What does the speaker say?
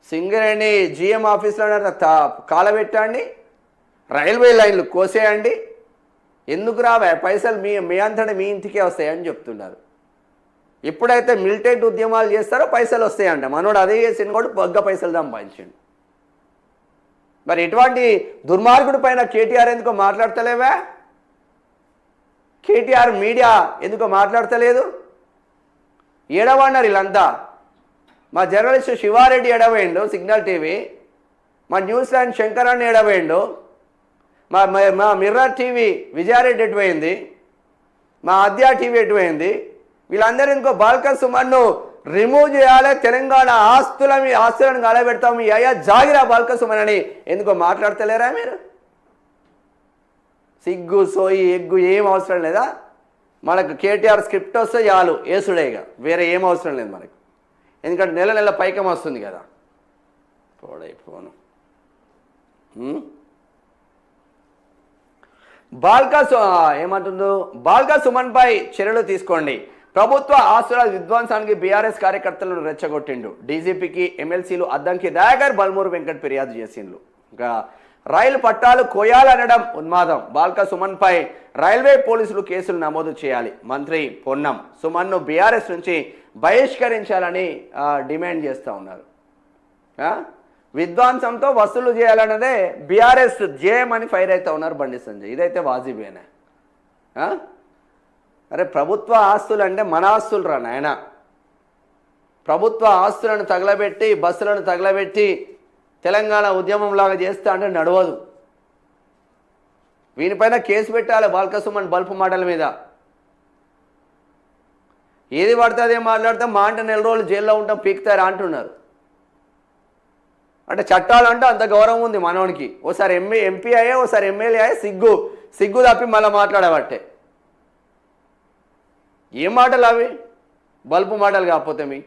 Singareni GM ఆఫీస్లో కాలబెట్టండి, railway లైన్లు కోసేయండి, ఎందుకు రావా పైసలు మీ అంతటా మీ ఇంటికే వస్తాయని చెప్తున్నారు. ఎప్పుడైతే మిలిటెంట్ ఉద్యమాలు చేస్తారో పైసలు వస్తాయంట. మనోడు అదే చేసిన కూడా బగ్గ పైసలు సంపాదించండి. మరి ఎటువంటి దుర్మార్గుడి పైన కేటీఆర్ ఎందుకో మాట్లాడతలేవా? కేటీఆర్ మీడియా ఎందుకో మాట్లాడతలేదు? ఏడవన్నారు వీళ్ళంతా. మా జర్నలిస్టు శివారెడ్డి ఎడవేయండు సిగ్నల్ టీవీ, మా న్యూస్ ల్యాండ్ శంకరాన్ని ఎడవేయండు, మా మిర్రర్ టీవీ విజయారెడ్డి ఎటుపోయింది, మా అద్యా టీవీ ఎటుపోయింది. వీళ్ళందరూ ఇంకో బాల్క సుమన్ను రిమూవ్ చేయాలి, తెలంగాణ ఆస్తులను గాలబెడతాం, మీ అయ్యా జాగిరా బాల్క సుమన్ అని ఎందుకో మాట్లాడతలేరా మీరు? సిగ్గు సోయి ఎగ్గు ఏం అవసరం లేదా? మనకు కేటీఆర్ స్క్రిప్ట్ వస్తే చాలు ఏసుడేగా, వేరే ఏం అవసరం లేదు మనకు. ఎందుకంటే నెల నెల పైకం వస్తుంది కదా. పోను ఏమంటుందో, బాల్క సుమన్పై చర్యలు తీసుకోండి, ప్రభుత్వ ఆస్తుల విధ్వంసానికి బీఆర్ఎస్ కార్యకర్తలను రెచ్చగొట్టిండు, డీజీపీకి ఎమ్మెల్సీలు అద్దంకి దయాకర్ బల్మూరు వెంకట్ ఫిర్యాదు చేసిండ్రు. ఇంకా రైలు పట్టాలు కోయాలనడం ఉన్మాదం, బాల్క సుమన్పై రైల్వే పోలీసులు కేసులు నమోదు చేయాలి, మంత్రి పొన్నం సుమన్ను బీఆర్ఎస్ నుంచి బహిష్కరించాలని డిమాండ్ చేస్తూ ఉన్నారు. విధ్వంసంతో వసూలు చేయాలన్నదే బీఆర్ఎస్ జేఎమని ఫైర్ అవుతూ ఉన్నారు బండి సంజయ్. ఇదైతే వాజిబేనా? అరే ప్రభుత్వ ఆస్తులు అంటే మన ఆస్తులు రా నాయన. ప్రభుత్వ ఆస్తులను తగలబెట్టి బస్సులను తగలబెట్టి తెలంగాణ ఉద్యమంలాగా చేస్తా అంటే నడవదు. వీనిపైన కేసు పెట్టాలి బాల్క సుమన్ బల్పు మాటల మీద. ఏది పడితే అదే మాట్లాడితే మా అంటే నెల రోజులు జైల్లో ఉంటాం పీకుతారా అంటున్నారు. అంటే చట్టాలంటే అంత గౌరవం ఉంది మనోనికి. ఓసారి ఎంపీ అయ్యే ఓసారి ఎమ్మెల్యే అయ్యే సిగ్గు తప్పి మళ్ళీ మాట్లాడబట్టే. ఏం మాటలు అవి? బల్పు మాటలు కాకపోతే మీ